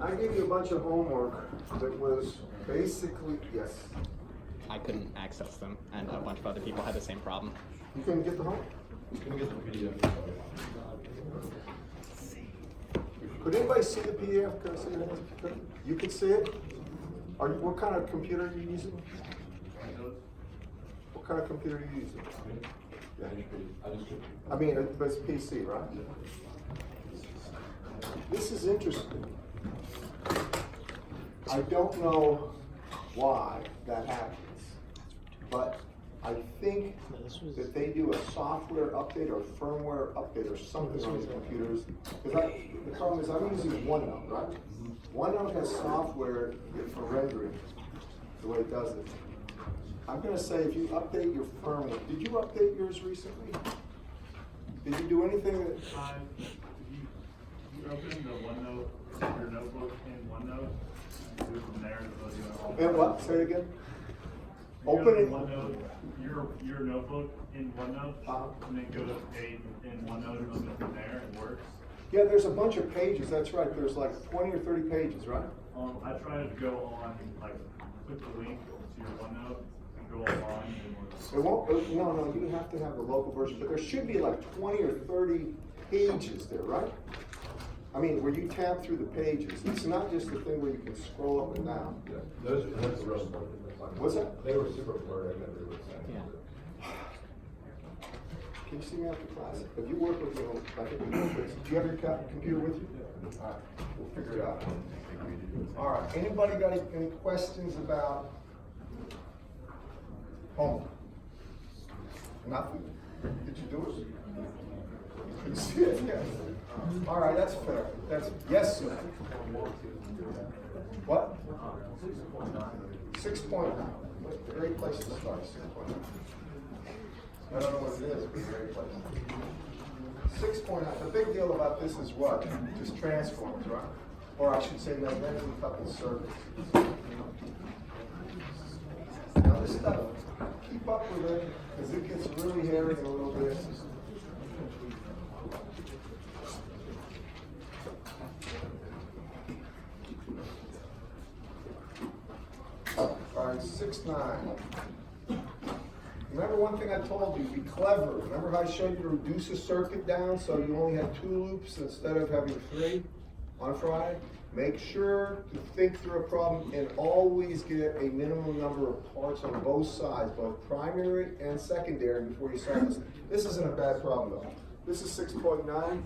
I gave you a bunch of homework that was basically, yes. I couldn't access them, and a bunch of other people had the same problem. You couldn't get the homework? You can get the PDF. Could anybody see the PDF? Could I see your hands? You could see it? What kind of computer are you using? What kind of computer are you using? Yeah. I mean, it's PC, right? This is interesting. I don't know why that happens, but I think that they do a software update or firmware update or something on these computers. Because the problem is I'm using OneNote, right? OneNote has software for rendering the way it does it. I'm going to say if you update your firmware, did you update yours recently? Did you do anything that? You open the OneNote, your notebook in OneNote, and do it from there. And what? Say it again. You Open it. OneNote, your notebook in OneNote, and then go to page in OneNote and open it from there. It works. Yeah, there's a bunch of pages. That's right. There's like 20 or 30 pages, right? I try to go on, like, click the link to your OneNote and go online. It won't. No. You have to have the local version, but there should be like 20 or 30 pages there, right? I mean, where you tap through the pages. It's not just the thing where you can scroll up and down. Yeah, those are real important. What's that? They were super blurry. I never would say. Yeah. Can you see me after class? Have you worked with me? Do you have your computer with you? All right, we'll figure it out. All right. Anybody got any questions about homework? Nothing. Did you do it? You couldn't see it. Yes. All right, that's fair. That's yes, sir. What? 6.9. Great place to start. 6.9. I don't know what it is, but it's a great place. 6.9. The big deal about this is what? Just transforms, right? Or I should say magnetically coupled circuits. Now this stuff, keep up with it, because it gets really hairy in a little bit. All right, 6.9. Remember one thing I told you, be clever. Remember how I showed you to reduce a circuit down so you only had 2 loops instead of having 3 on Friday? Make sure to think through a problem and always get a minimum number of parts on both sides, both primary and secondary, before you solve this. This isn't a bad problem though. This is 6.9.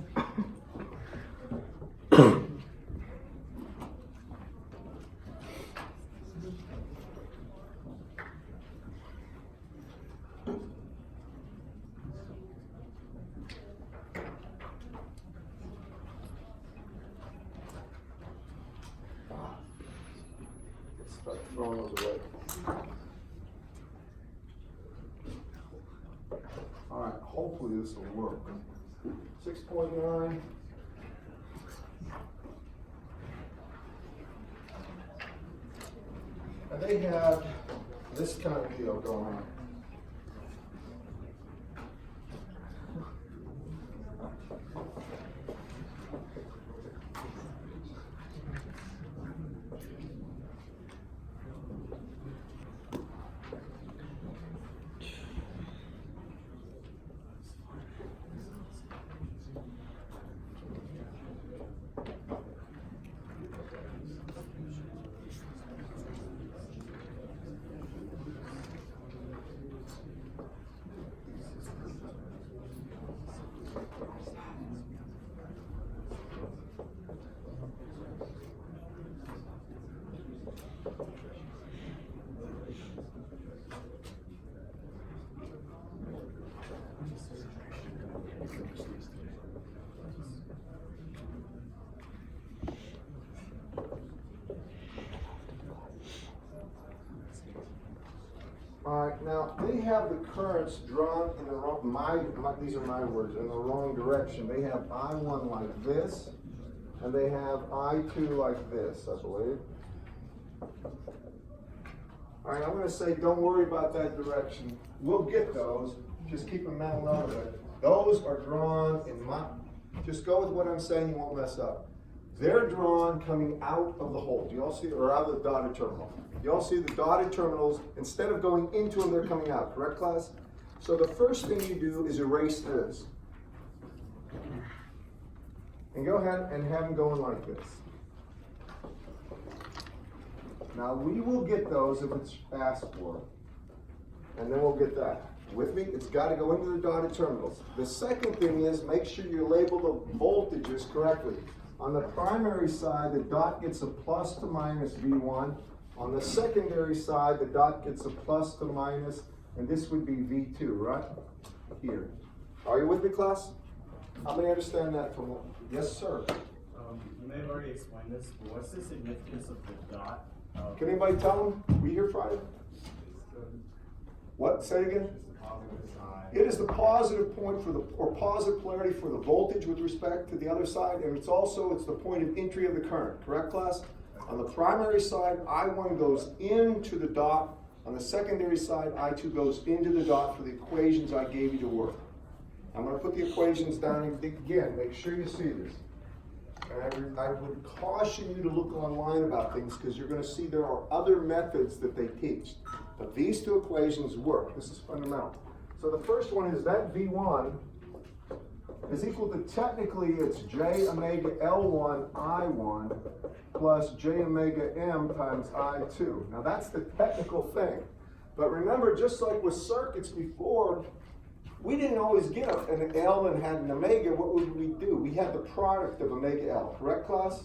Start throwing those away. All right, hopefully this will work. 6.9. And they have this kind of deal going on. All right, now, they have the currents drawn in the wrong, these are my words, in the wrong direction. They have I1 like this, and they have I2 like this, I believe. All right, I'm gonna say, don't worry about that direction. We'll get those, just keep a mental note of it. Those are drawn in just go with what I'm saying, you won't mess up. They're drawn coming out of the hole. Do you all see, or out of the dotted terminal? You all see the dotted terminals, instead of going into them, they're coming out, correct, class? So the first thing you do is erase this. And go ahead and have them going like this. Now we will get those if it's asked for, and then we'll get that. With me? It's got to go into the dotted terminals. The second thing is make sure you label the voltages correctly. On the primary side, the dot gets a plus to minus V1. On the secondary side, the dot gets a plus to minus, and this would be V2, right? Here. Are you with me, class? How many understand that from what? Yes, sir. You may have already explained this, but what's the significance of the dot? Can anybody tell them? We here Friday? What? Say it again? It is the positive point for the, or positive polarity for the voltage with respect to the other side, and it's the point of entry of the current, correct, class? On the primary side, I1 goes into the dot. On the secondary side, I2 goes into the dot for the equations I gave you to work. I'm going to put the equations down again. Make sure you see this. And I would caution you to look online about things because you're going to see there are other methods that they teach. But these two equations work. This is fundamental. So the first one is that V1 is equal to, technically it's J omega L1 I1 plus J omega M times I2. Now that's the technical thing. But remember, just like with circuits before, we didn't always get an L and had an omega. What would we do? We had the product of omega L. Correct, class?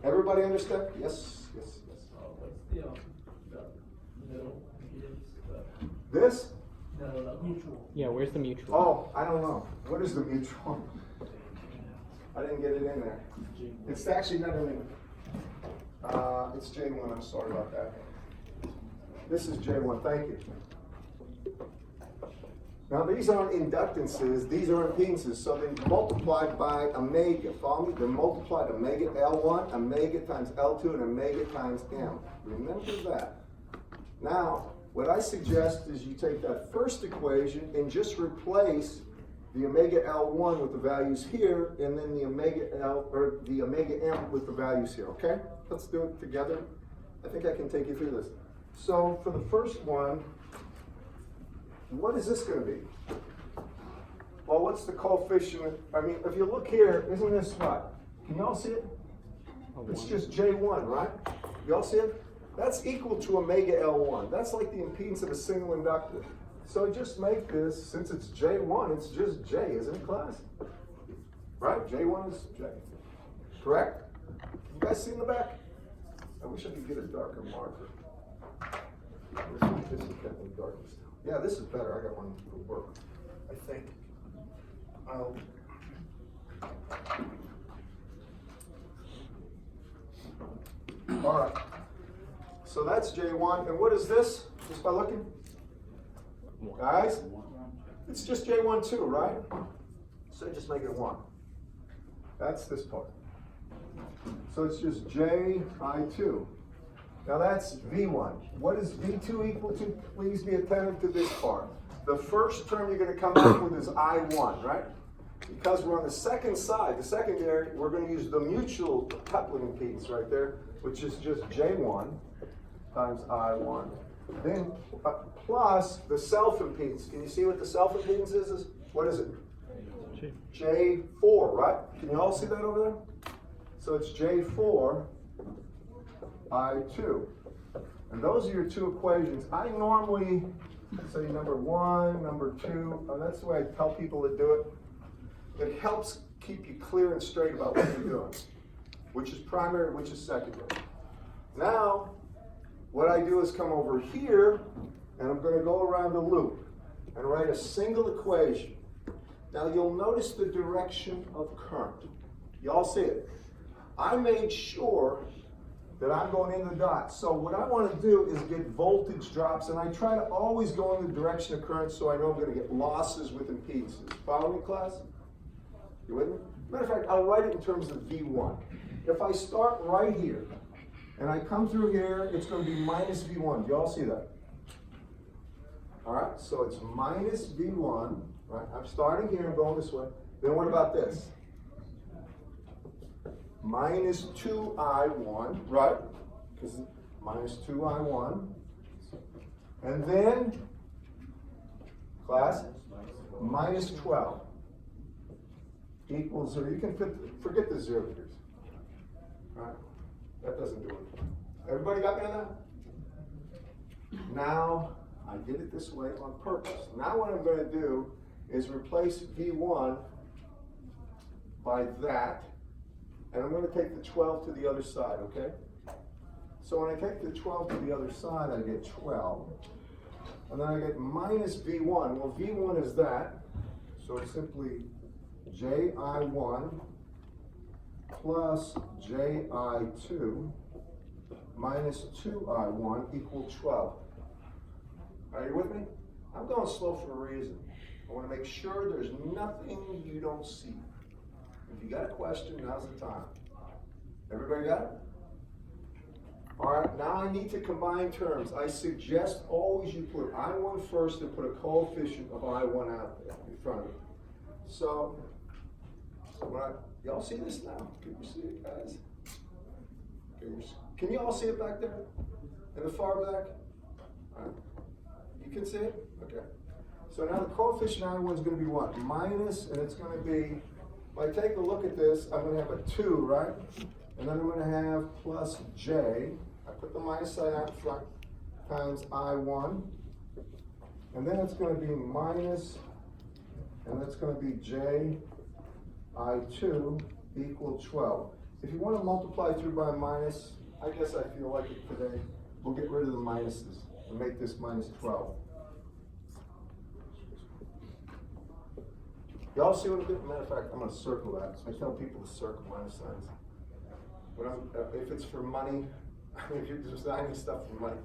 Everybody understand? Yes, yes, yes. What's the middle? This? No, the mutual. Yeah, where's the mutual? Oh, I don't know. What is the mutual? I didn't get it in there. It's actually not in there. It's J1. I'm sorry about that. This is J1. Thank you. Now these aren't inductances, these are impedances, so they multiplied by omega. Follow me? They're multiplied omega L1, omega times L2, and omega times M. Remember that. Now, what I suggest is you take that first equation and just replace the omega L1 with the values here, and then the omega L, or the omega M with the values here, okay? Let's do it together. I think I can take you through this. So for the first one, what is this going to be? Well, what's the coefficient? I mean, if you look here, isn't this what? Can y'all see it? It's just J1, right? Y'all see it? That's equal to omega L1. That's like the impedance of a single inductor. So just make this, since it's J1, it's just J, isn't it, class? Right? J1 is J. Correct? You guys see in the back? I wish I could get a darker marker. This is definitely darkness. Yeah, this is better. I got one that will work, I think. All right. So that's J1. And what is this? Just by looking? Guys? It's just J1 too, right? So just make it 1. That's this part. So it's just Ji2. Now that's V1. What is V2 equal to? Please be attentive to this part. The first term you're going to come up with is I1, right? Because we're on the second side, the secondary, we're going to use the mutual coupling impedance right there, which is just J1 times I1. Then plus the self-impedance. Can you see what the self-impedance is? What is it? J4, right? Can you all see that over there? So it's J4 I2. And those are your two equations. I normally say number 1, number 2, and that's the way I tell people to do it. It helps keep you clear and straight about what you're doing, which is primary, which is secondary. Now, what I do is come over here, and I'm going to go around the loop and write a single equation. Now, you'll notice the direction of current. You all see it? I made sure that I'm going in the dot. So what I want to do is get voltage drops, and I try to always go in the direction of current so I know I'm going to get losses with impedances. Follow me, class? You with me? Matter of fact, I'll write it in terms of V1. If I start right here, and I come through here, it's going to be minus V1. Do you all see that? All right, so it's minus V1, right? I'm starting here and going this way. Then what about this? Minus 2I1, right? Because minus 2I1. And then, class, minus 12 equals 0. You can forget the 0 here. Right? That doesn't do it. Everybody got me on that? Now, I did it this way on purpose. Now what I'm going to do is replace V1 by that, and I'm going to take the 12 to the other side, okay? So when I take the 12 to the other side, I get 12. And then I get minus V1. Well, V1 is that, so it's simply JI1 plus JI2 minus 2I1 equals 12. Are you with me? I'm going slow for a reason. I want to make sure there's nothing you don't see. If you got a question, now's the time. Everybody got it? All right, now I need to combine terms. I suggest always you put I1 first and put a coefficient of I1 out there in front of it. So, y'all see this now? Can you see it, guys? Can you all see it back there? In the far back? All right. You can see it? Okay. So now the coefficient I1 is going to be what? Minus, and it's going to be, if I take a look at this, I'm going to have a 2, right? And then I'm going to have plus J. I put the minus sign out front times I1. And then it's going to be minus, and that's going to be J I2 equal 12. If you want to multiply through by minus, I guess I feel like it today, we'll get rid of the minuses and make this minus 12. Y'all see what I'm doing? Matter of fact, I'm going to circle that. I tell people to circle minus signs. If it's for money, if you're designing stuff for money,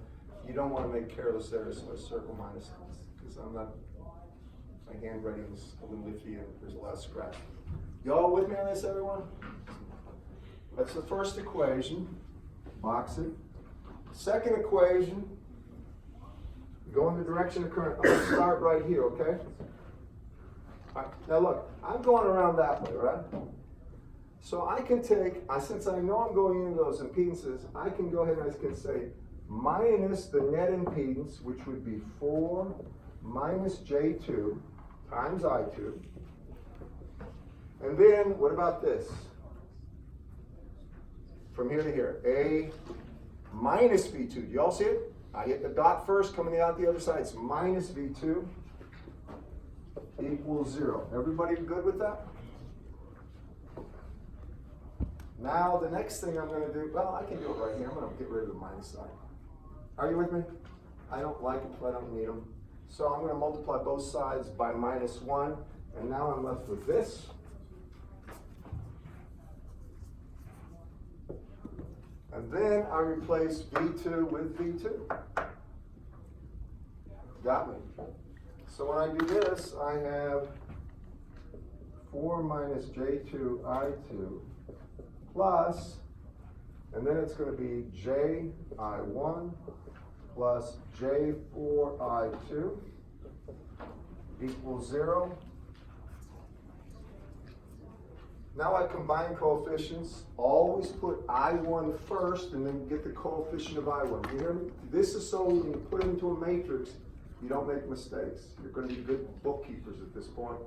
you don't want to make careless errors, so I circle minus signs. Because my handwriting's a little iffy and there's a lot of scratch. Y'all with me on this, everyone? That's the first equation. Box it. Second equation, go in the direction of current. I'm going to start right here, okay? All right. Now look, I'm going around that way, right? So I can take, since I know I'm going into those impedances, I can go ahead and I can say minus the net impedance, which would be 4 minus J2 times I2. And then, what about this? From here to here, A minus V2. Do you all see it? I hit the dot first, coming out the other side. It's minus V2 equals 0. Everybody good with that? Now, the next thing I'm going to do, well, I can do it right here. I'm going to get rid of the minus sign. Are you with me? I don't like it, but I don't need them. So I'm going to multiply both sides by minus 1. And now I'm left with this. And then I replace V2 with V2. Got me. So when I do this, I have 4 minus J2 I2 plus, and then it's going to be JI1 plus J4 I2 equals 0. Now I combine coefficients. Always put I1 first and then get the coefficient of I1. You hear me? This is so when you put it into a matrix, you don't make mistakes. You're going to be good bookkeepers at this point.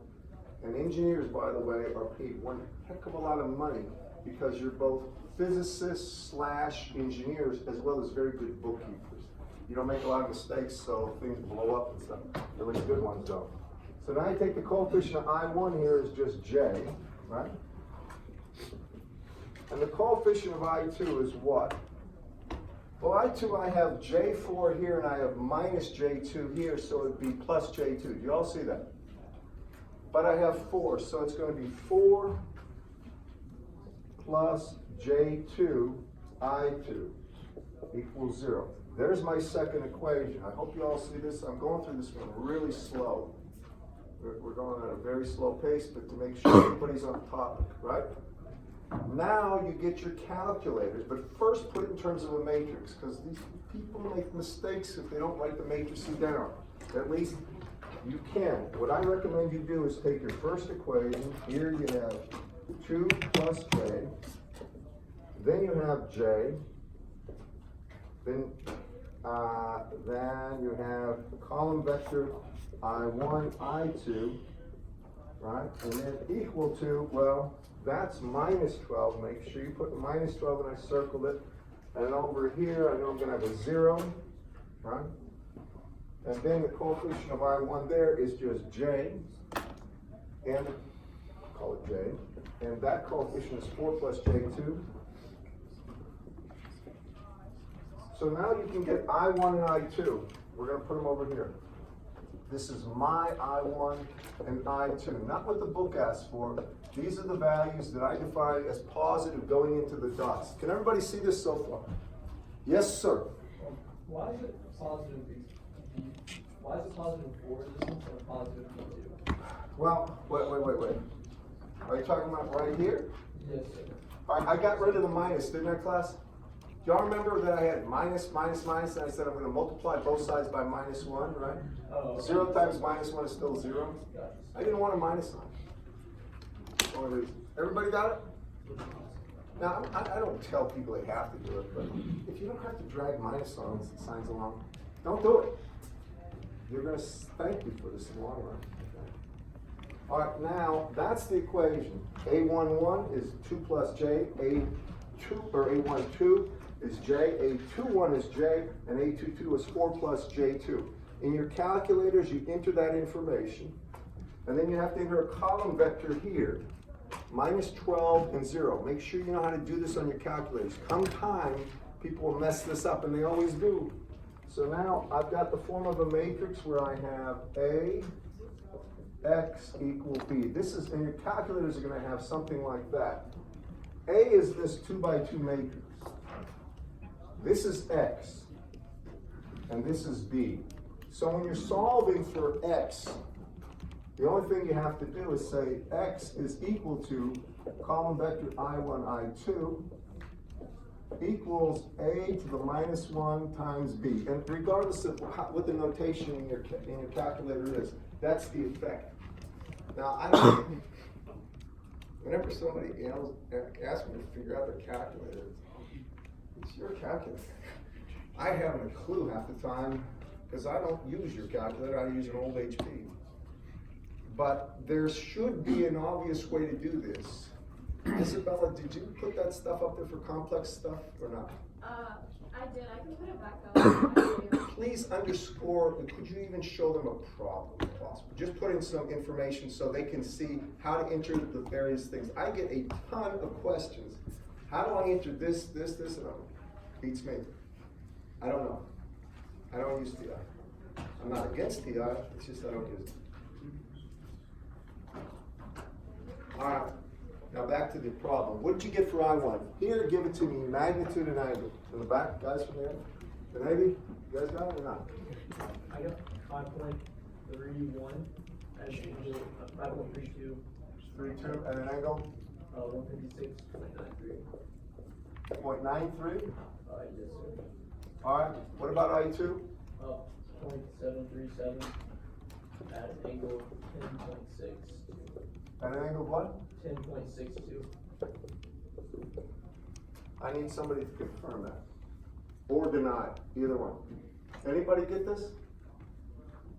And engineers, by the way, are paid one heck of a lot of money because you're both physicists / engineers as well as very good bookkeepers. You don't make a lot of mistakes, so things blow up and stuff. At least good ones don't. So now I take the coefficient of I1 here is just J, right? And the coefficient of I2 is what? Well, I2, I have J4 here and I have minus J2 here, so it'd be plus J2. Do you all see that? But I have 4, so it's going to be 4 plus J2 I2 equals 0. There's my second equation. I hope you all see this. I'm going through this one really slow. We're going at a very slow pace, but to make sure everybody's on topic, right? Now you get your calculators, but first put it in terms of a matrix, because these people make mistakes if they don't write the matrices down. At least you can. What I recommend you do is take your first equation. Here you have 2 plus j. Then you have j. Then you have a column vector I1, I2, right? And then equal to, well, that's minus 12. Make sure you put the minus 12 and I circled it. And over here, I know I'm gonna have a 0, right? And then the coefficient of I1 there is just j, and call it j. And that coefficient is 4 plus j2. So now you can get I1 and I2. We're gonna put them over here. This is my I1 and I2, not what the book asks for. These are the values that I define as positive going into the dots. Can everybody see this so far? Yes, sir. Why is it positive B? Why is it positive 4 distance and a positive B2? Well, wait. Are you talking about right here? Yes, sir. All right, I got rid of the minus, didn't I, class? Do y'all remember that I had minus, and I said I'm going to multiply both sides by -1, right? Oh, okay. 0 times -1 is still 0. Gotcha. I didn't want a minus sign. That's the only reason. Everybody got it? Now, I don't tell people they have to do it, but if you don't have to drag minus signs along, don't do it. You're going to thank you for this in the long run. Okay. All right, now that's the equation. A11 is 2 plus j, A12 is j, A21 is j, and A22 is 4 plus j2. In your calculators, you enter that information, and then you have to enter a column vector here, -12 and 0. Make sure you know how to do this on your calculators. Come time, people will mess this up, and they always do. So now I've got the form of a matrix where I have A, X equal B. This is, and your calculators are going to have something like that. A is this 2 by 2 matrix. This is X, and this is B. So when you're solving for X, the only thing you have to do is say X is equal to column vector I1, I2 equals A to the -1 times B. And regardless of what the notation in your calculator is, that's the effect. Now, whenever somebody asks me to figure out their calculator, it's your calculator. I haven't a clue half the time because I don't use your calculator, I use an old HP. But there should be an obvious way to do this. Isabella, did you put that stuff up there for complex stuff or not? I did. I can put it back up. Please underscore, and could you even show them a problem if possible? Just put in some information so they can see how to enter the various things. I get a ton of questions. How do I enter this, and beats me. I don't know. I don't use TI. I'm not against TI, it's just I don't use it. All right, now back to the problem. What did you get for I1? Here, give it to me, magnitude and angle. In the back, guys from there? The Navy, you guys got it or not? I got 5.31 as usual, 5.32. 3.2, and an angle? 156.93. 0.93? Yes, sir. All right, what about I2? 0.737 at an angle of 10.6. At an angle of what? 10.62. I need somebody to confirm that. Or deny, either one. Anybody get this?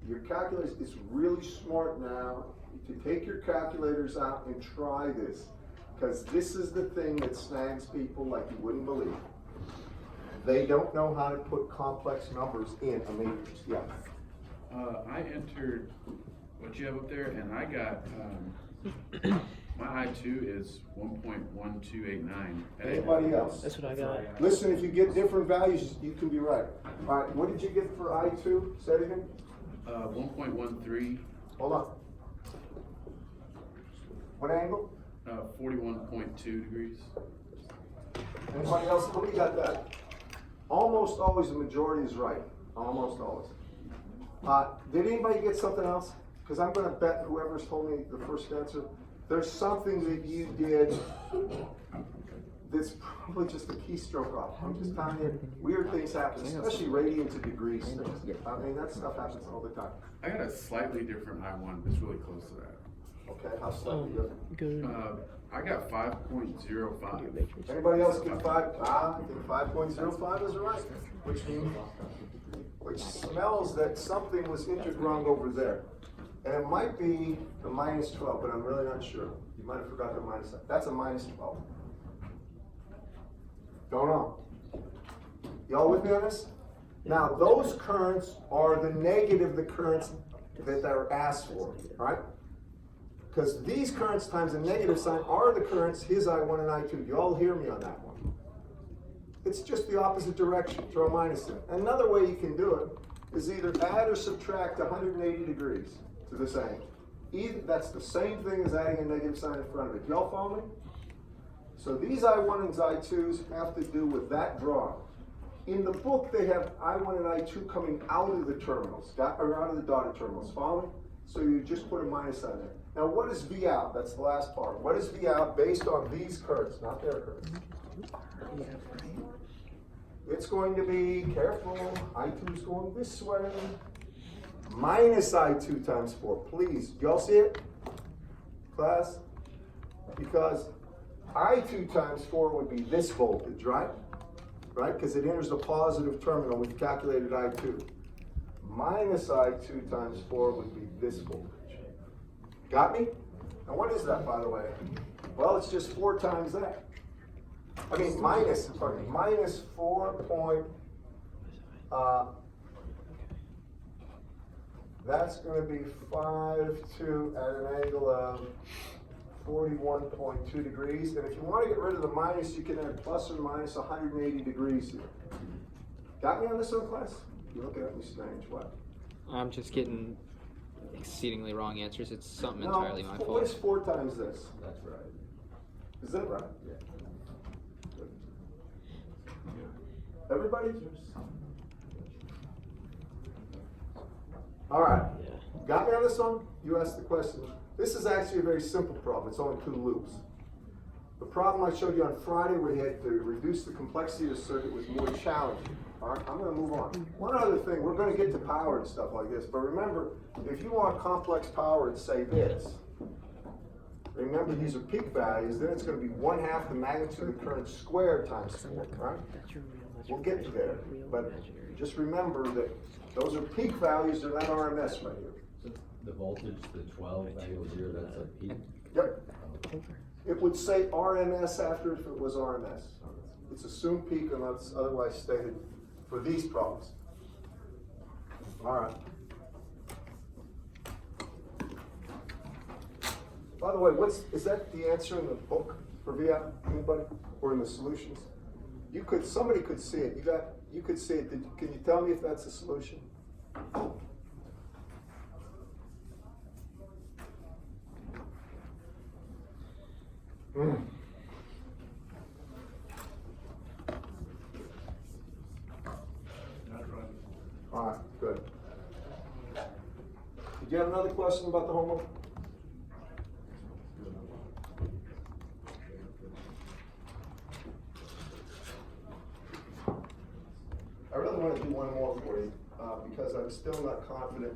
Your calculators, it's really smart now to take your calculators out and try this. Because this is the thing that snags people like you wouldn't believe. They don't know how to put complex numbers in a matrix. Yeah. I entered what you have up there, and I got, my I2 is 1.1289. Anybody else? That's what I got. Listen, if you get different values, you can be right. All right, what did you get for I2? Say it again. 1.13, Hold on. What angle? 41.2 degrees. Anybody else? Who got that? Almost always the majority is right. Almost always. Did anybody get something else? Because I'm going to bet whoever's told me the first answer, there's something that you did that's probably just a keystroke off. I'm just telling you, weird things happen, especially radians and degrees things. I mean, that stuff happens all the time. I got a slightly different I1 that's really close to that. Okay, how slightly different? I got 5.05. Anybody else get five? I think 5.05 is right, which smells that something was intergrung over there. And it might be the minus 12, but I'm really not sure. You might have forgot the minus. That's a minus 12. Don't know. Y'all with me on this? Now, those currents are the negative of the currents that are asked for, right? Because these currents times the negative sign are the currents, his I1 and I2. You all hear me on that one? It's just the opposite direction. Throw a minus in. Another way you can do it is either add or subtract 180 degrees to this angle. That's the same thing as adding a negative sign in front of it. Y'all follow me? So these I1 and I2s have to do with that drawing. In the book, they have I1 and I2 coming out of the terminals, or out of the dotted terminals. Follow me? So you just put a minus on there. Now, what is V out? That's the last part. What is V out based on these currents, not their currents? It's going to be, careful, I2 is going this way. Minus I2 times 4, please. Y'all see it? Class? Because I2 times 4 would be this voltage, right? Right? Because it enters the positive terminal. We've calculated I2. Minus I2 times 4 would be this voltage. Got me? Now what is that, by the way? Well, it's just 4 times that. I mean, minus 4 that's going to be 5.2 at an angle of 41.2 degrees. And if you want to get rid of the minus, you can add plus or minus 180 degrees here. Got me on this one, class? You look at me strange. What? I'm just getting exceedingly wrong answers. It's something No, entirely my what is fault. 4 times this? That's right. Is that right? Yeah. Everybody? All right. Got me on this one? You asked the question. This is actually a very simple problem. It's only 2 loops. The problem I showed you on Friday where you had to reduce the complexity of the circuit was more challenging. All right, I'm going to move on. One other thing, we're going to get to power and stuff like this, but remember, if you want complex power and say this, remember these are peak values, then it's going to be 1/2 the magnitude of the current squared times 4, right? We'll get to there, but just remember that those are peak values, they're not RMS right here. So the voltage, the 12 angle 0, that's a peak? Yep. It would say RMS after if it was RMS. It's assumed peak unless otherwise stated for these problems. All right. By the way, is that the answer in the book for VI? Anybody? Or in the solutions? Somebody could see it. You could see it. Can you tell me if that's a solution? All right, good. Did you have another question about the homework? I really want to do one more for you because I'm still not confident.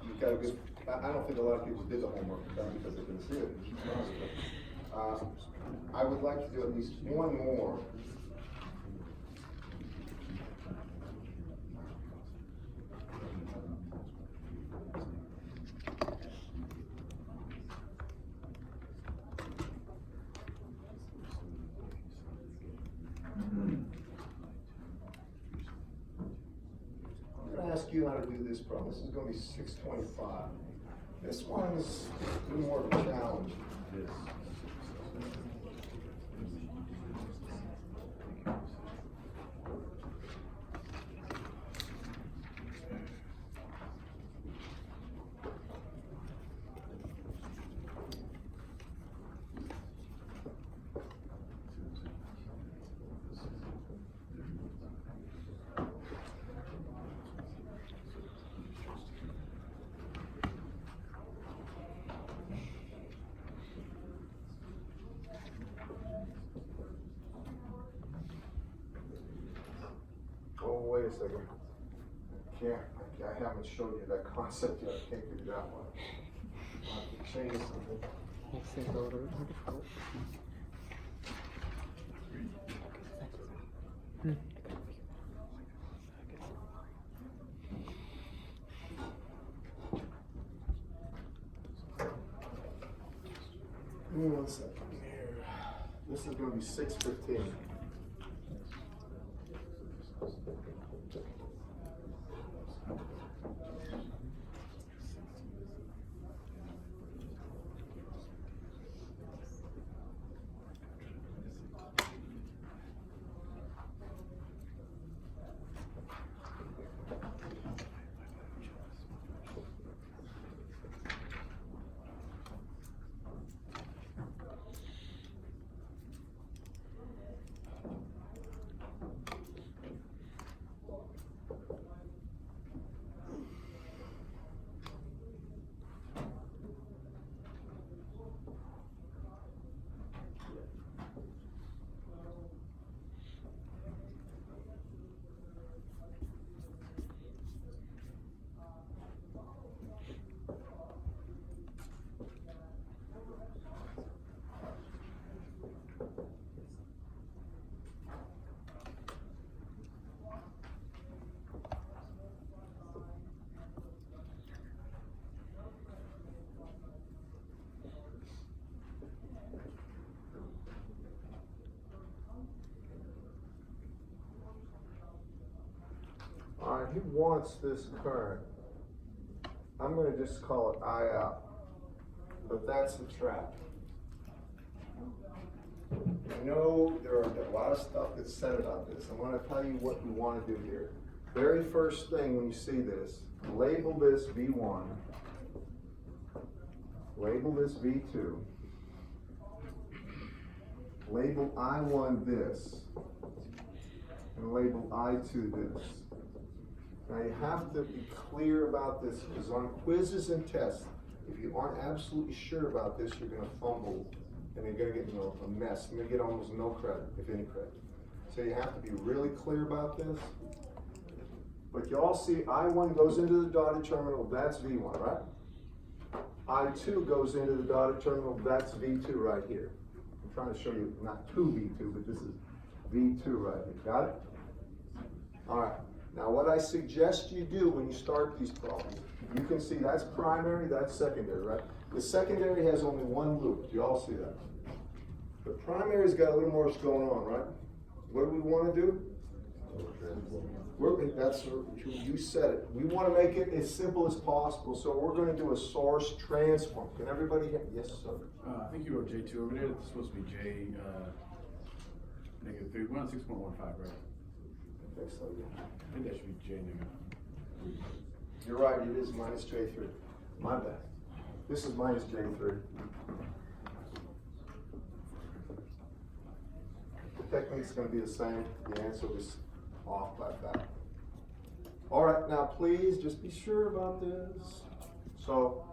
You've got a good. I don't think a lot of people did the homework because they couldn't see it. I would like to do at least one more. I'm going to ask you how to do this problem. This is going to be 625. This one's a little more of a challenge. wait a second. I haven't showed you that concept yet, I can't give you that one. I'll have to change something. Give me 1 second here. This is gonna be 6:15. All right, he wants this current. I'm gonna just call it I out, but that's the trap. I know there are a lot of stuff that's said about this. I wanna tell you what you wanna do here. Very first thing when you see this, label this V1, label this V2, label I1 this, and label I2 this. Now you have to be clear about this, because on quizzes and tests, if you aren't absolutely sure about this, you're gonna fumble, and you're gonna get into a mess. You're gonna get almost no credit, if any credit. So you have to be really clear about this. But you all see I1 goes into the dotted terminal, that's V1, right? I2 goes into the dotted terminal, that's V2 right here. I'm trying to show you, not 2V2, but this is V2 right here, got it? All right. Now what I suggest you do when you start these problems, you can see that's primary, that's secondary, right? The secondary has only one loop. Do you all see that? The primary's got a little more going on, right? What do we want to do? That's you said it. We want to make it as simple as possible, so we're going to do a source transform. Can everybody hear? Yes, sir. I think you wrote J2 over there. It's supposed to be J -3. We're on 6.15, right? I think so, yeah. I think that should be J -3. You're right, it is minus J3. My bad. This is minus J3. The technique's gonna be the same. The answer was off by that. All right, now please just be sure about this. So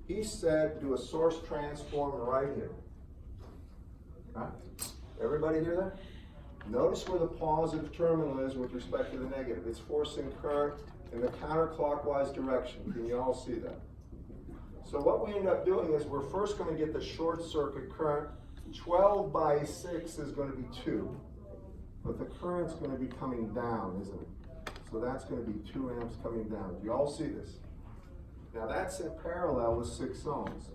he said do a source transform right here. Right? Everybody hear that? Notice where the positive terminal is with respect to the negative. It's forcing current in the counterclockwise direction. Can you all see that? So what we end up doing is we're first going to get the short circuit current. 12 by 6 is going to be 2. But the current's going to be coming down, isn't it? So that's going to be 2 amps coming down. Do you all see this? Now that's in parallel with 6 ohms.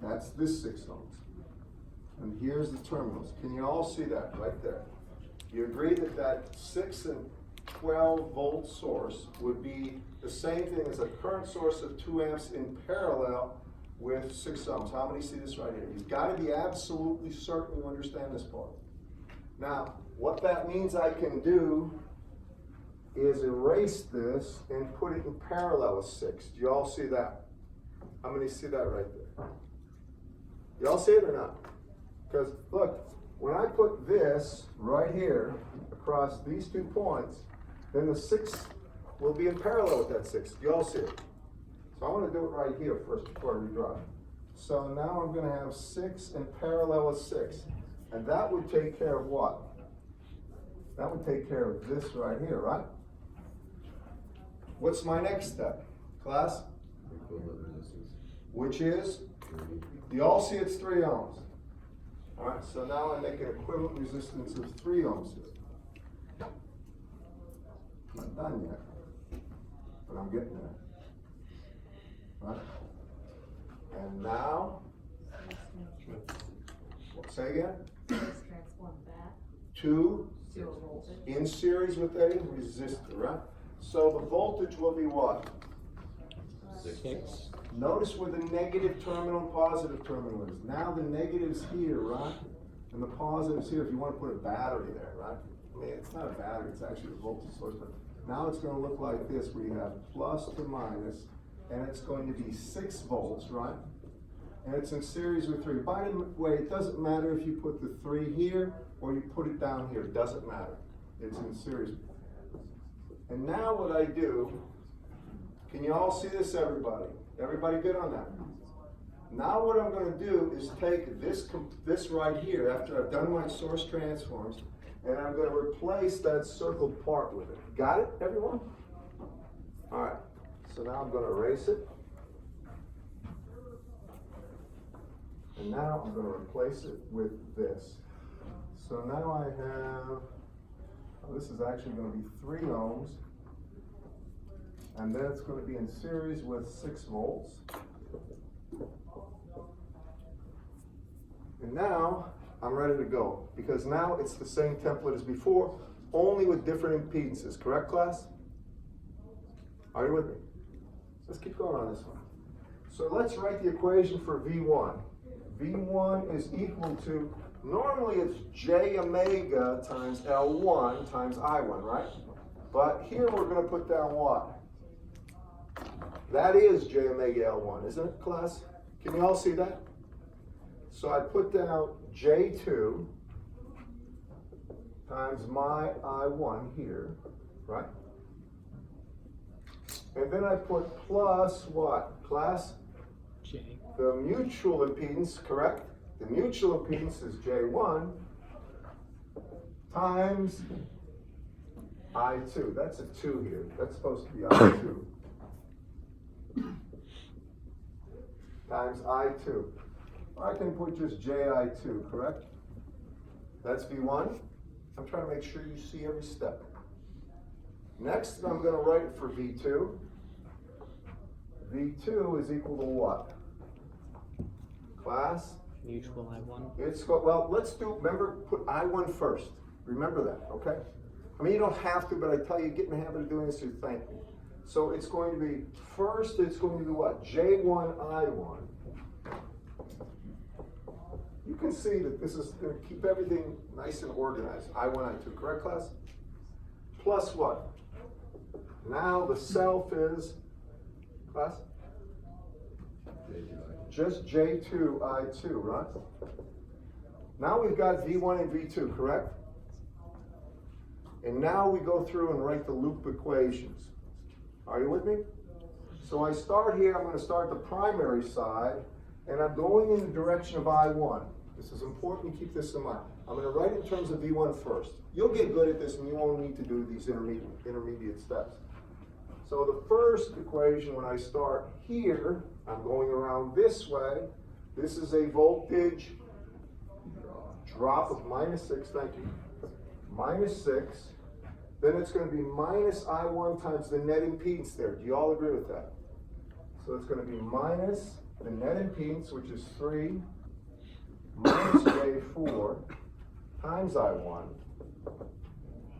That's this 6 ohms. And here's the terminals. Can you all see that right there? You agree that that 6 and 12 volt source would be the same thing as a current source of 2 amps in parallel with 6 ohms. How many see this right here? You've got to be absolutely certain you understand this part. Now, what that means I can do is erase this and put it in parallel with 6. Do you all see that? How many see that right there? You all see it or not? Because look, when I put this right here across these 2 points, then the 6 will be in parallel with that 6. Do you all see it? So I want to do it right here first before I redraw it. So now I'm going to have 6 in parallel with 6. And that would take care of what? That would take care of this right here, right? What's my next step, class? Equivalent resistance. Which is? 3. You all see it's 3 ohms. All right, so now I make an equivalent resistance of 3 ohms here. I'm not done yet, but I'm getting there. Right? And now, say again? Let's transform that 2 to a voltage. in series with a resistor, right? So the voltage will be what? 6. Notice where the negative terminal and positive terminal is. Now the negative's here, right? And the positive's here if you want to put a battery there, right? I mean, it's not a battery, it's actually a voltage source, but now it's going to look like this where you have plus to minus, and it's going to be 6 volts, right? And it's in series with 3. By the way, it doesn't matter if you put the 3 here or you put it down here, it doesn't matter. It's in series. And now what I do, can you all see this, everybody? Everybody good on that? Now what I'm going to do is take this right here, after I've done my source transforms, and I'm going to replace that circled part with it. Got it, everyone? All right, so now I'm going to erase it. And now I'm going to replace it with this. So now I have, this is actually going to be 3 ohms. And then it's going to be in series with 6 volts. And now I'm ready to go, because now it's the same template as before, only with different impedances. Correct, class? Are you with me? Let's keep going on this one. So let's write the equation for V1. V1 is equal to, normally it's J omega times L1 times I1, right? But here we're going to put down what? That is J omega L1, isn't it, class? Can you all see that? So I put down J2 times my I1 here, right? And then I put plus what, class? J. The mutual impedance, correct? The mutual impedance is J1 times I2. That's a 2 here. That's supposed to be I2. Times I2. I can put just JI2, correct? That's V1. I'm trying to make sure you see every step. Next, I'm going to write it for V2. V2 is equal to what? Class? Mutual I1. It's, well, let's do, remember, put I1 first. Remember that, okay? I mean, you don't have to, but I tell you, get in the habit of doing this, you thank me. So it's going to be, first it's going to be what? J1 I1. You can see that this is going to keep everything nice and organized. I1, I2, correct, class? Plus what? Now the self is, class? Just J2, I2, right? Now we've got V1 and V2, correct? And now we go through and write the loop equations. Are you with me? So I start here, I'm going to start the primary side, and I'm going in the direction of I1. This is important, keep this in mind. I'm going to write in terms of V1 first. You'll get good at this and you won't need to do these intermediate steps. So the first equation, when I start here, I'm going around this way. This is a voltage drop of -6, thank you. -6. Then it's going to be minus I1 times the net impedance there. Do you all agree with that? So it's going to be minus the net impedance, which is 3, minus J4 times I1.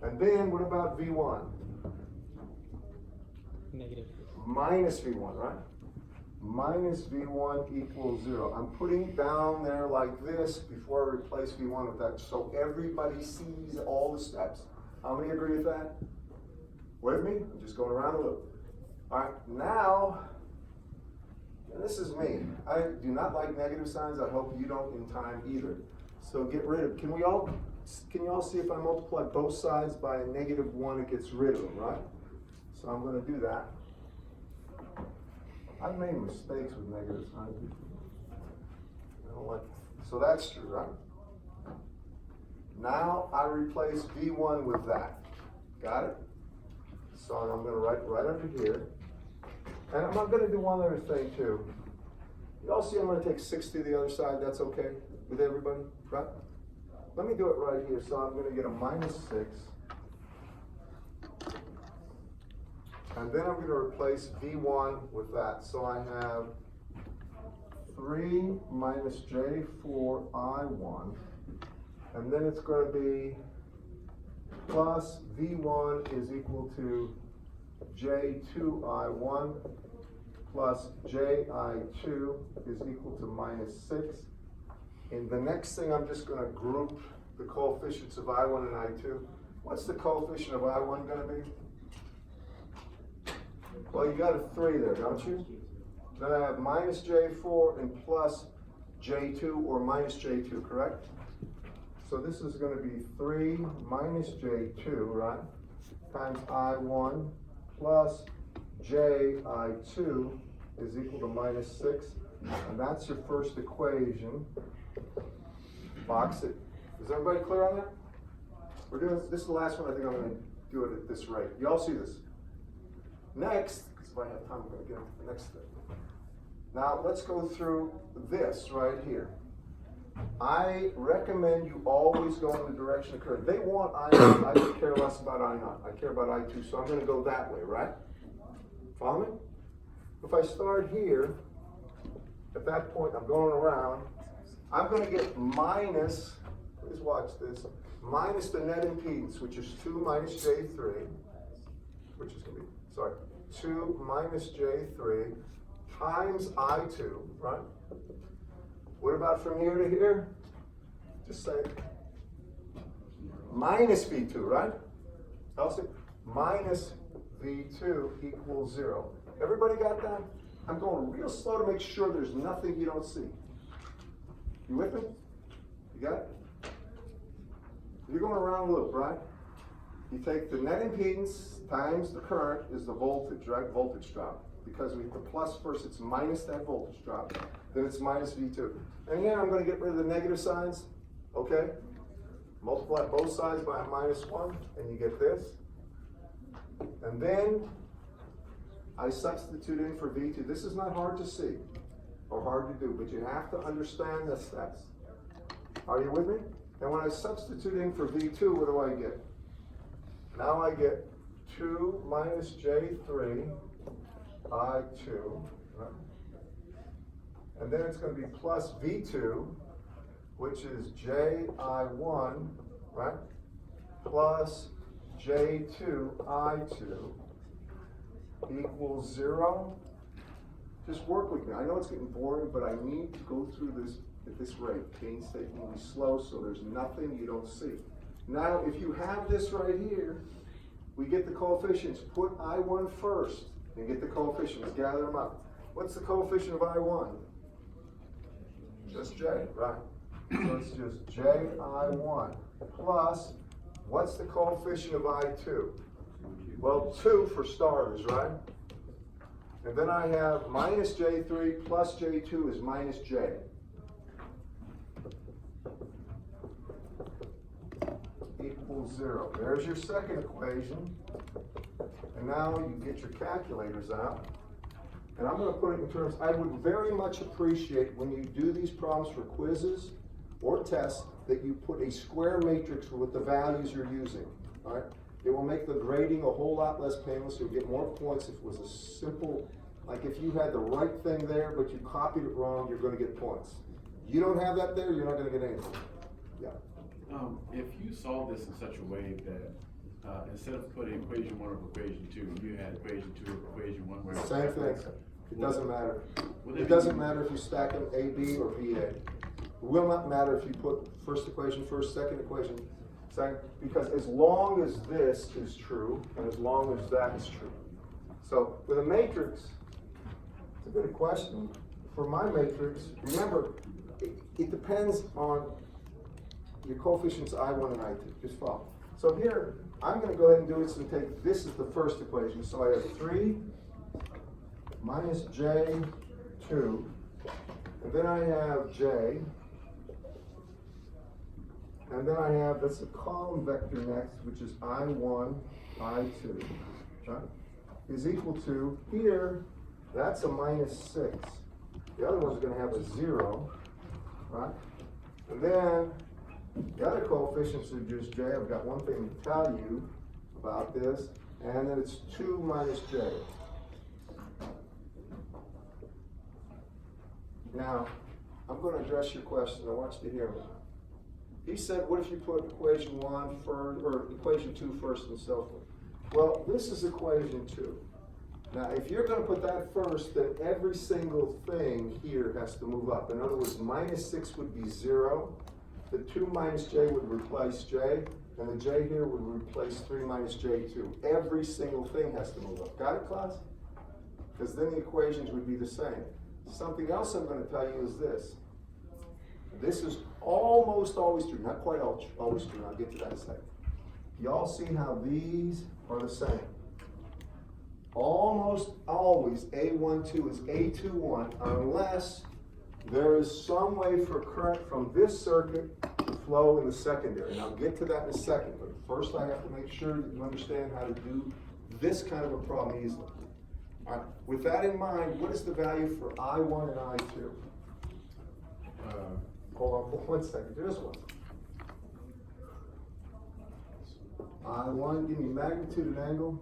And then what about V1? Negative. Minus V1, right? Minus V1 equals 0. I'm putting it down there like this before I replace V1 with that, so everybody sees all the steps. How many agree with that? With me? I'm just going around the loop. All right, now, and this is me. I do not like negative signs. I hope you don't in time either. So get rid of, can you all see if I multiply both sides by a -1, it gets rid of them, right? So I'm going to do that. I've made mistakes with negative signs. I don't like it. So that's true, right? Now I replace V1 with that. Got it? So I'm gonna write right under here. And I'm gonna do one other thing too. You all see I'm gonna take 6 to the other side, that's okay with everybody, right? Let me do it right here, so I'm gonna get a -6. And then I'm gonna replace V1 with that, so I have 3 minus J4I1. And then it's gonna be plus V1 is equal to J2I1 plus JI2 is equal to -6. And the next thing, I'm just gonna group the coefficients of I1 and I2. What's the coefficient of I1 gonna be? Well, you got a 3 there, don't you? Then I have minus J4 and plus J2 or minus J2, correct? So this is gonna be 3 minus J2, right? Times I1 plus JI2 is equal to -6. And that's your first equation. Box it. Is everybody clear on that? We're doing, this is the last one. I think I'm gonna do it at this rate. You all see this? Next, because if I have time, I'm gonna get into the next thing. Now, let's go through this right here. I recommend you always go in the direction of current. They want I0, I could care less about I0. I care about I2, so I'm gonna go that way, right? Follow me? If I start here, at that point, I'm going around, I'm gonna get minus, please watch this, minus the net impedance, which is 2 minus J3, which is gonna be, sorry, 2 minus J3 times I2, right? What about from here to here? Just say minus V2, right? Elsie? Minus V2 equals 0. Everybody got that? I'm going real slow to make sure there's nothing you don't see. You with me? You got it? You're going around a loop, right? You take the net impedance times the current is the voltage, right? Voltage drop. Because we have the plus first, it's minus that voltage drop. Then it's minus V2. And again, I'm going to get rid of the negative signs. Okay? Multiply both sides by a -1, and you get this. And then I substitute in for V2. This is not hard to see or hard to do, but you have to understand the steps. Are you with me? And when I substitute in for V2, what do I get? Now I get 2 minus J3 I2, right? And then it's going to be plus V2, which is JI1, right? Plus J2 I2 equals 0. Just work with me. I know it's getting boring, but I need to go through this at this rate, painstakingly slow, so there's nothing you don't see. Now, if you have this right here, we get the coefficients. Put I1 first and get the coefficients, gather them up. What's the coefficient of I1? Just J, right? So it's just JI1 plus, what's the coefficient of I2? Well, 2 for starters, right? And then I have minus J3 plus J2 is minus J. Equals 0. There's your second equation. And now you get your calculators out. And I'm going to put it in terms, I would very much appreciate when you do these problems for quizzes or tests that you put a square matrix with the values you're using. All right? It will make the grading a whole lot less painless. You'll get more points if it was a simple, like if you had the right thing there, but you copied it wrong, you're going to get points. You don't have that there, you're not going to get anything. Yeah. If you solve this in such a way that instead of putting equation 1 over equation 2, you had equation 2 over equation 1 where Same thing. It doesn't matter. It doesn't matter if you stack them AB or VA. It will not matter if you put first equation first, second equation second, because as long as this is true and as long as that is true. So with a matrix, it's a good question. For my matrix, remember, it depends on your coefficients I1 and I2. Just follow. So here, I'm going to go ahead and do this and take, this is the first equation. So I have 3 minus J2, and then I have J, And then I have, that's a column vector next, which is I1, I2, right? Is equal to, here, that's a -6. The other one's gonna have a 0, right? And then, the other coefficients are just J. I've got one thing to tell you about this, and then it's 2 minus J. Now, I'm gonna address your question. I want you to hear me. He said, what if you put equation 1 first, or equation 2 first and so forth? Well, this is equation 2. Now, if you're gonna put that first, then every single thing here has to move up. In other words, -6 would be 0. The 2 minus J would replace J, and the J here would replace 3 minus J2. Every single thing has to move up. Got it, class? Because then the equations would be the same. Something else I'm gonna tell you is this. This is almost always true, not quite always true, I'll get to that in a second. Y'all see how these are the same? Almost always A12 is A21 unless there is some way for current from this circuit to flow in the secondary. And I'll get to that in a second, but first I have to make sure that you understand how to do this kind of a problem easily. All right, with that in mind, what is the value for I1 and I2? Hold on for 1 second, there is one. I1, give me magnitude and angle.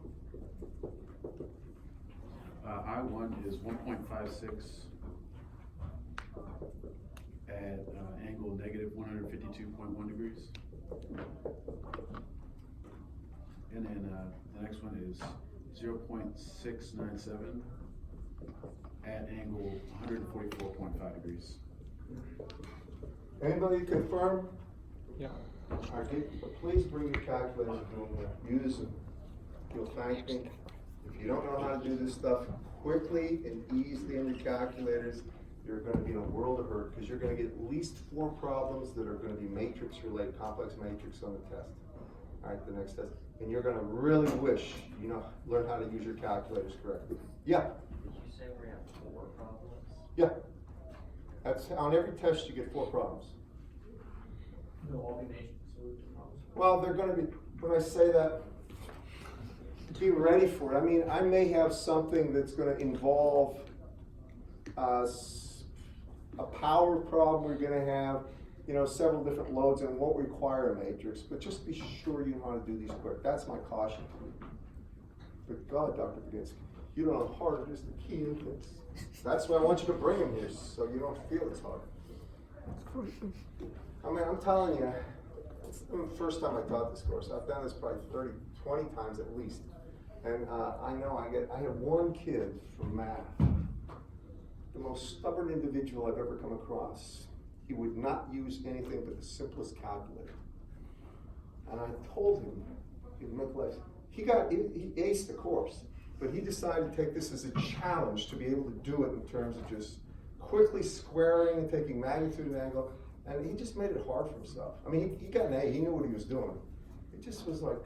I1 is 1.56 at angle negative 152.1 degrees. And then the next one is 0.697 at angle 144.5 degrees. Anybody confirm? Yeah. All right, please bring your calculators and use them. You'll thank me. If you don't know how to do this stuff quickly and easily in your calculators, you're going to be in a world of hurt because you're going to get at least 4 problems that are going to be matrix related, complex matrix on the test. All right, the next test. And you're going to really wish you know learn how to use your calculators correctly. Yeah? Did you say we have 4 problems? Yeah. That's on every test you get 4 problems. They'll all be matrix solution problems. Well, they're going to be, when I say that, be ready for it. I mean, I may have something that's going to involve a power problem. We're going to have, you know, several different loads and won't require a matrix, but just be sure you know how to do these quick. That's my caution. But God, Dr. Budinsky, you don't know how hard it is to key in things. That's why I want you to bring them here, so you don't feel it's hard. I mean, I'm telling you, it's the first time I taught this course. I've done this probably 30, 20 times at least. And I know I have one kid from math, the most stubborn individual I've ever come across. He would not use anything but the simplest calculator. And I told him he'd make life. He aced the course, but he decided to take this as a challenge to be able to do it in terms of just quickly squaring and taking magnitude and angle. And he just made it hard for himself. I mean, he got an A, he knew what he was doing. It just was like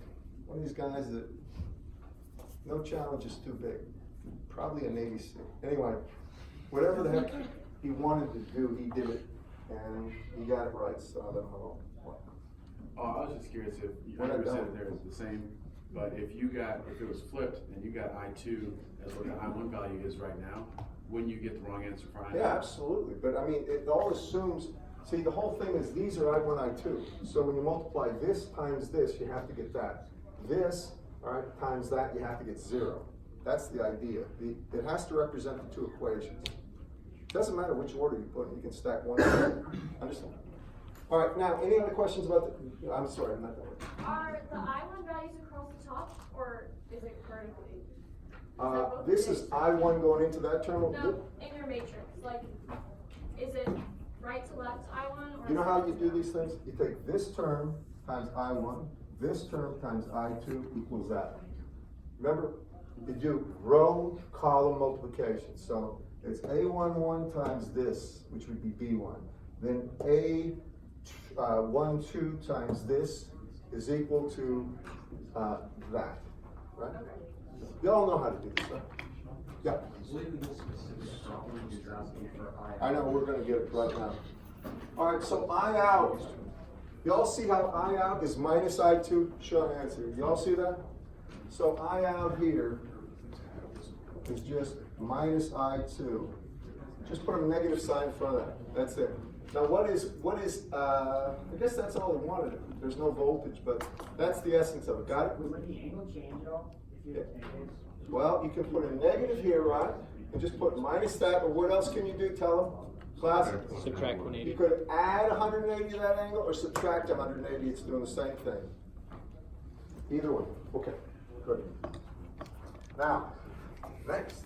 one of these guys that no challenge is too big. Probably a Navy SEAL. Anyway, whatever the heck he wanted to do, he did it. And he got it right, so I don't know what. Oh, I was just curious if you said there is the same, but if it was flipped and you got I2 as what the I1 value is right now, wouldn't you get the wrong answer for I2? Yeah, absolutely. But I mean, it all assumes, see, the whole thing is these are I1, I2. So when you multiply this times this, you have to get that. This, all right, times that, you have to get 0. That's the idea. It has to represent the 2 equations. Doesn't matter which order you put in, you can stack one. Understand? All right, now, any other questions about the, I'm sorry, I'm not done. Are the I1 values across the top, or is it vertically? This is I1 going into that term. No, in your matrix, like, is it right to left I1, or? You know how you do these things? You take this term times I1, this term times I2 equals that. Remember, you do row column multiplication. So it's A11 times this, which would be B1. Then A12 times this is equal to that, right? You all know how to do this, right? Yeah. I know, we're gonna get it right now. All right, so I out Y'all see how I out is minus I2? Show of hands here. Y'all see that? So I out here is just minus I2. Just put a negative sign in front of that. That's it. Now what is, I guess that's all we wanted. There's no voltage, but that's the essence of it. Got it? Would the angle change at all if you had negatives? Well, you can put a negative here, right? And just put minus that, or what else can you do? Tell them. Class? Subtract You 180. could add 180 to that angle or subtract 180, it's doing the same thing. Either one. Okay, good. Now, next.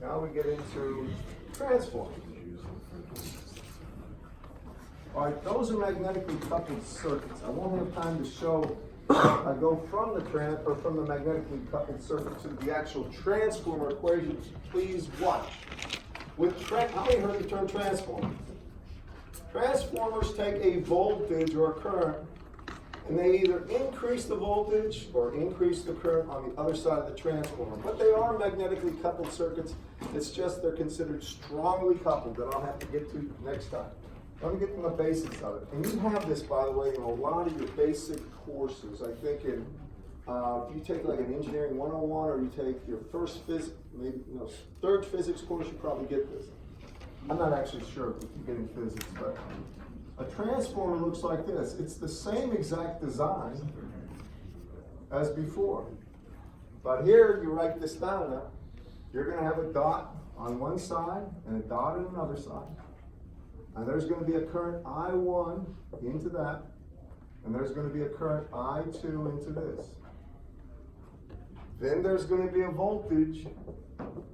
Now we get into transform. All right, those are magnetically coupled circuits. I won't have time to show. I go from the magnetically coupled circuit to the actual transformer equation. Please watch. How many heard the term transformer? Transformers take a voltage or a current, and they either increase the voltage or increase the current on the other side of the transformer. But they are magnetically coupled circuits. It's just they're considered strongly coupled that I'll have to get to next time. Let me get to the basics of it. And you have this, by the way, in a lot of your basic courses. I think in, if you take like an engineering 101 or you take your first third physics course, you probably get this. I'm not actually sure if you get in physics, but a transformer looks like this. It's the same exact design as before. But here, you write this down now. You're going to have a dot on one side and a dot on another side. And there's going to be a current I1 into that, and there's going to be a current I2 into this. Then there's going to be a voltage,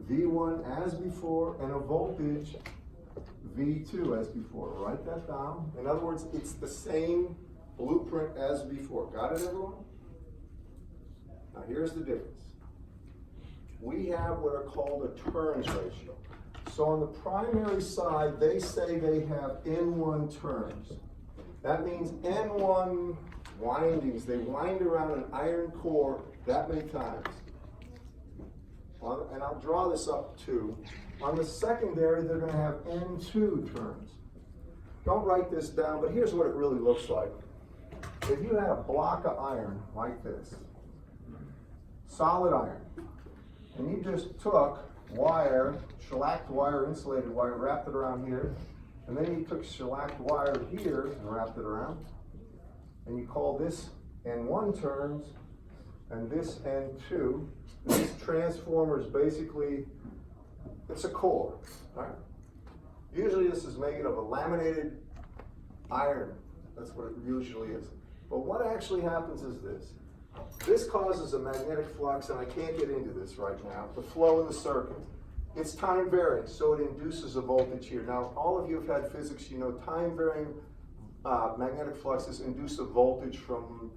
V1 as before, and a voltage, V2 as before. Write that down. In other words, it's the same blueprint as before. Got it, everyone? Now here's the difference. We have what are called a turns ratio. So on the primary side, they say they have N1 turns. That means N1 windings. They wind around an iron core that many times. And I'll draw this up too. On the secondary, they're going to have N2 turns. Don't write this down, but here's what it really looks like. If you had a block of iron like this, solid iron, and you just took wire, shellacked wire, insulated wire, wrapped it around here, and then you took shellacked wire here and wrapped it around, and you call this N1 turns and this N2. This transformer is basically, it's a core, right? Usually this is made of a laminated iron. That's what it usually is. But what actually happens is this. This causes a magnetic flux, and I can't get into this right now, the flow in the circuit. It's time varying, so it induces a voltage here. Now, all of you have had physics, you know time varying magnetic fluxes induce a voltage from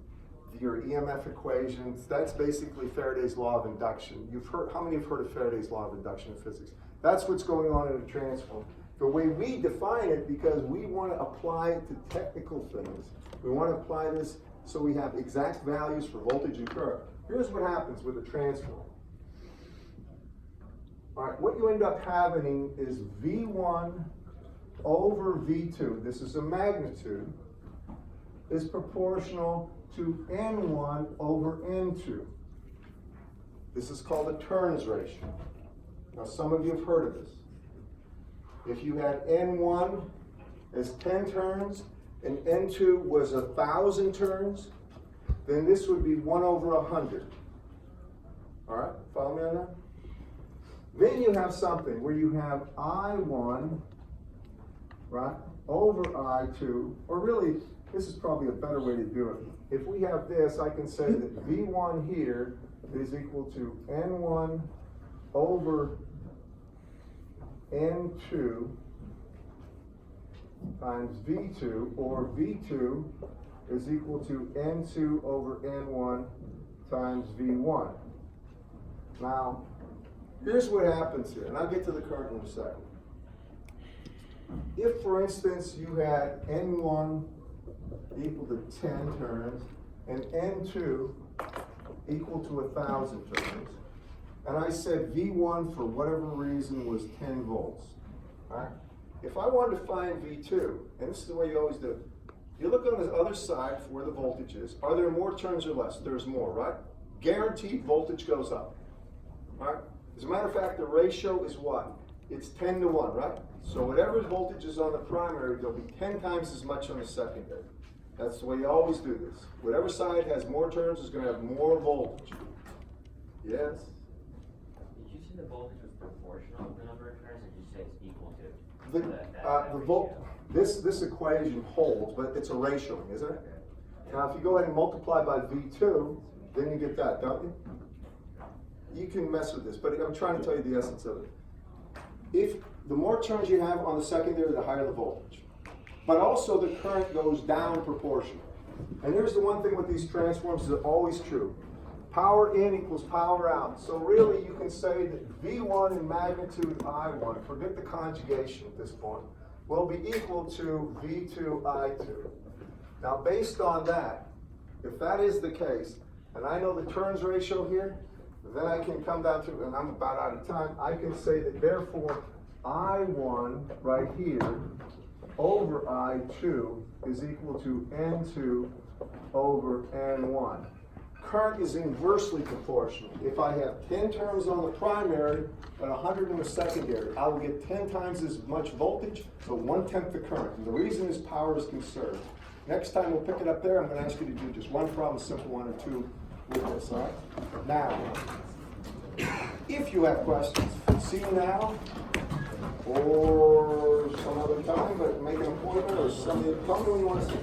your EMF equations. That's basically Faraday's law of induction. How many have heard of Faraday's law of induction in physics? That's what's going on in a transformer. The way we define it, because we want to apply it to technical things, we want to apply this so we have exact values for voltage and current. Here's what happens with a transformer. All right, what you end up having is V1 over V2. This is a magnitude, is proportional to N1 over N2. This is called a turns ratio. Now, some of you have heard of this. If you had N1 as 10 turns and N2 was 1,000 turns, then this would be 1 over 100. All right, follow me on that? Then you have something where you have I1, right, over I2, or really, this is probably a better way to do it. If we have this, I can say that V1 here is equal to N1 over N2 times V2, or V2 is equal to N2 over N1 times V1. Now, here's what happens here, and I'll get to the current in a second. If, for instance, you had N1 equal to 10 turns and N2 equal to 1,000 turns, and I said V1 for whatever reason was 10 volts, right? If I wanted to find V2, and this is the way you always do it, you look on the other side for where the voltage is. Are there more turns or less? There's more, right? Guaranteed voltage goes up, right? As a matter of fact, the ratio is what? It's 10 to 1, right? So whatever voltage is on the primary, there'll be 10 times as much on the secondary. That's the way you always do this. Whatever side has more turns is going to have more voltage. Yes? Did you say the voltage was proportional to the number of turns, or did you say it's equal to? This equation holds, but it's a ratio, isn't it? Now, if you go ahead and multiply by V2, then you get that, don't you? You can mess with this, but I'm trying to tell you the essence of it. If the more turns you have on the secondary, the higher the voltage. But also the current goes down proportionally. And here's the one thing with these transformers that's always true. Power in equals power out. So really you can say that V1 in magnitude I1, forget the conjugation at this point, will be equal to V2 I2. Now based on that, if that is the case, and I know the turns ratio here, then I can come down to, and I'm about out of time, I can say that therefore I1 right here over I2 is equal to N2 over N1. Current is inversely proportional. If I have 10 turns on the primary and 100 in the secondary, I will get 10 times as much voltage, but 1/10 the current. And the reason is power is conserved. Next time we'll pick it up there. I'm going to ask you to do just one problem, simple one or two with this, all right? Now, if you have questions, see you now or some other time, but make an appointment or somebody, tell me when you want to see.